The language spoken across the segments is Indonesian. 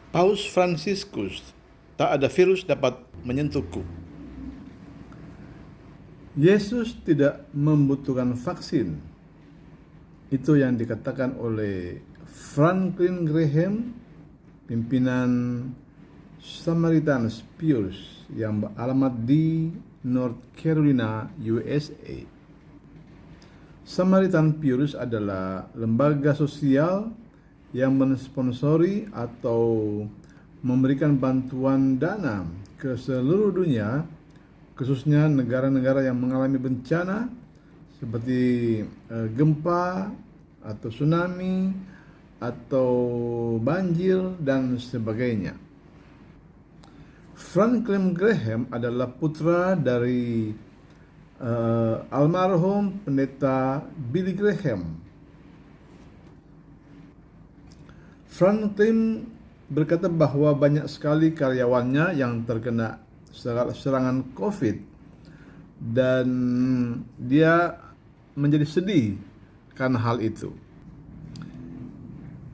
Paus Fransiskus, tak ada virus dapat menyentuhku. Yesus tidak membutuhkan vaksin. Itu yang dikatakan oleh Franklin Graham, pimpinan Samaritan's Purse yang beralamat di North Carolina, USA. Samaritan Purse adalah lembaga sosial yang mensponsori atau memberikan bantuan dana ke seluruh dunia, khususnya negara-negara yang mengalami bencana seperti gempa atau tsunami atau banjir dan sebagainya. Franklin Graham adalah putra dari almarhum pendeta Billy Graham. Franklin berkata bahwa banyak sekali karyawannya yang terkena serangan COVID dan dia menjadi sedih karena hal itu.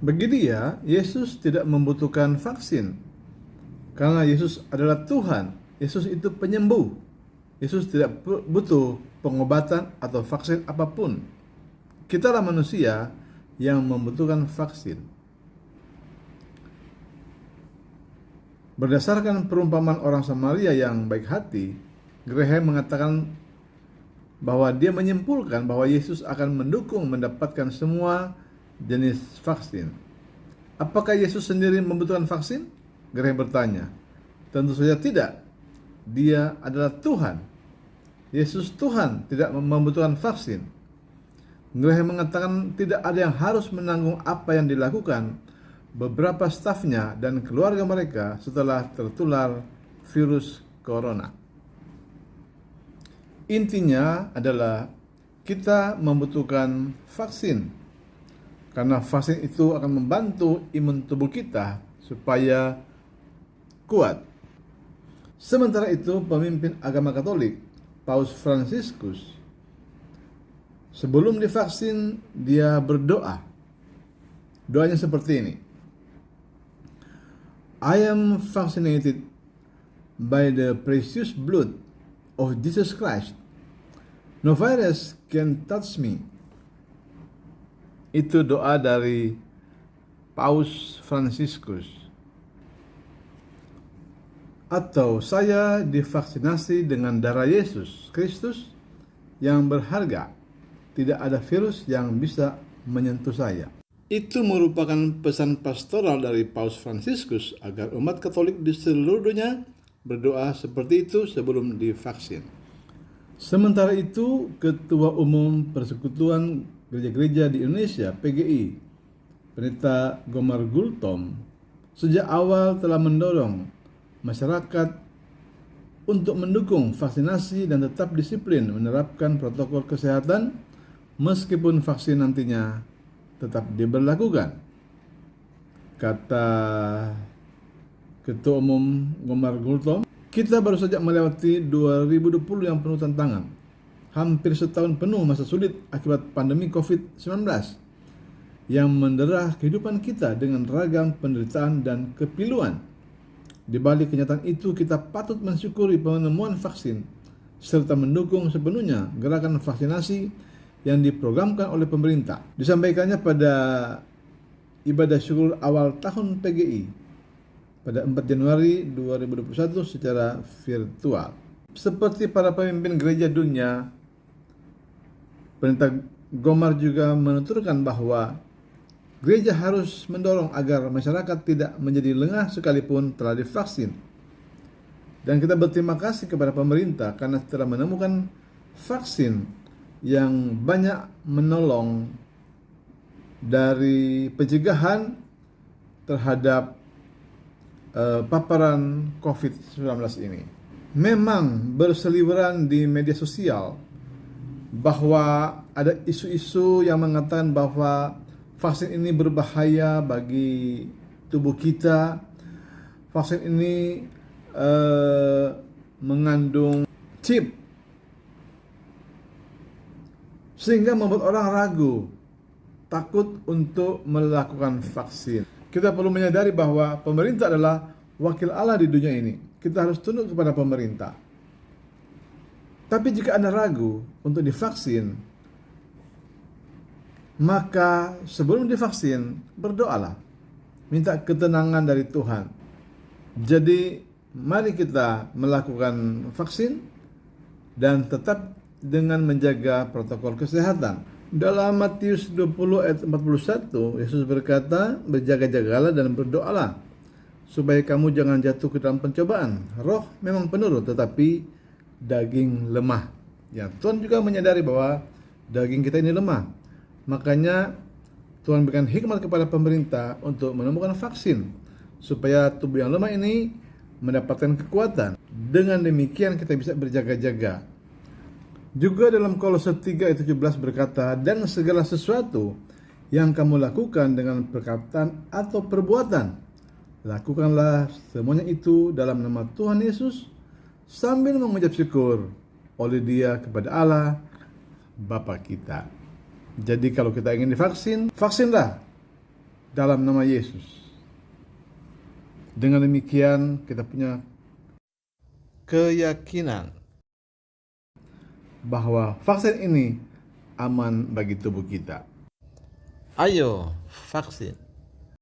Bagi dia, Yesus tidak membutuhkan vaksin karena Yesus adalah Tuhan. Yesus itu penyembuh. Yesus tidak butuh pengobatan atau vaksin apapun. Kitalah manusia yang membutuhkan vaksin. Berdasarkan perumpamaan orang Samaria yang baik hati, Graham mengatakan bahwa dia menyimpulkan bahwa Yesus akan mendukung mendapatkan semua jenis vaksin. Apakah Yesus sendiri membutuhkan vaksin? Graham bertanya. Tentu saja tidak. Dia adalah Tuhan. Yesus Tuhan, tidak membutuhkan vaksin. Graham mengatakan tidak ada yang harus menanggung apa yang dilakukan beberapa stafnya dan keluarga mereka setelah tertular virus corona. Intinya adalah kita membutuhkan vaksin karena vaksin itu akan membantu imun tubuh kita supaya kuat. Sementara itu, pemimpin agama Katolik, Paus Fransiskus, sebelum divaksin, dia berdoa. Doanya seperti ini. I am vaccinated by the precious blood of Jesus Christ. No virus can touch me. Itu doa dari Paus Fransiskus. Atau saya divaksinasi dengan darah Yesus Kristus yang berharga. Tidak ada virus yang bisa menyentuh saya. Itu merupakan pesan pastoral dari Paus Fransiskus agar umat Katolik di seluruh dunia berdoa seperti itu sebelum divaksin. Sementara itu, Ketua Umum Persekutuan Gereja-Gereja di Indonesia, PGI, Pendeta Gomar Gultom, sejak awal telah mendorong masyarakat untuk mendukung vaksinasi dan tetap disiplin menerapkan protokol kesehatan meskipun vaksin nantinya tetap diberlakukan. Kata Ketua Umum Gomar Gultom, kita baru saja melewati 2020 yang penuh tantangan. Hampir setahun penuh masa sulit akibat pandemi COVID-19 yang mendera kehidupan kita dengan ragam penderitaan dan kepiluan. Di balik kenyataan itu, kita patut mensyukuri penemuan vaksin serta mendukung sepenuhnya gerakan vaksinasi yang diprogramkan oleh pemerintah. Disampaikannya pada ibadah syukur awal tahun PGI pada 4 Januari 2021 secara virtual. Seperti para pemimpin gereja dunia, Pendeta Gomar juga menuturkan bahwa gereja harus mendorong agar masyarakat tidak menjadi lengah sekalipun telah divaksin. Dan kita berterima kasih kepada pemerintah karena telah menemukan vaksin yang banyak menolong dari pencegahan terhadap paparan COVID-19 ini. Memang berseliweran di media sosial bahwa ada isu-isu yang mengatakan bahwa vaksin ini berbahaya bagi tubuh kita. Vaksin ini mengandung chip sehingga membuat orang ragu, takut untuk melakukan vaksin. Kita perlu menyadari bahwa pemerintah adalah wakil Allah di dunia ini. Kita harus tunduk kepada pemerintah. Tapi jika Anda ragu untuk divaksin, maka sebelum divaksin, berdoalah. Minta ketenangan dari Tuhan. Jadi, mari kita melakukan vaksin dan tetap dengan menjaga protokol kesehatan. Dalam Matius 20 ayat 41, Yesus berkata, berjaga-jagalah dan berdoalah, supaya kamu jangan jatuh ke dalam pencobaan. Roh memang penurut, tetapi daging lemah. Ya, Tuhan juga menyadari bahwa daging kita ini lemah. Makanya Tuhan berikan hikmat kepada pemerintah untuk menemukan vaksin, supaya tubuh yang lemah ini mendapatkan kekuatan. Dengan demikian kita bisa berjaga-jaga. Juga dalam Kolose 3 ayat 17 berkata, dan segala sesuatu yang kamu lakukan dengan perkataan atau perbuatan, lakukanlah semuanya itu dalam nama Tuhan Yesus, sambil mengucap syukur oleh Dia kepada Allah Bapa kita. Jadi kalau kita ingin divaksin, vaksinlah dalam nama Yesus. Dengan demikian kita punya keyakinan bahwa vaksin ini aman bagi tubuh kita. Ayo vaksin.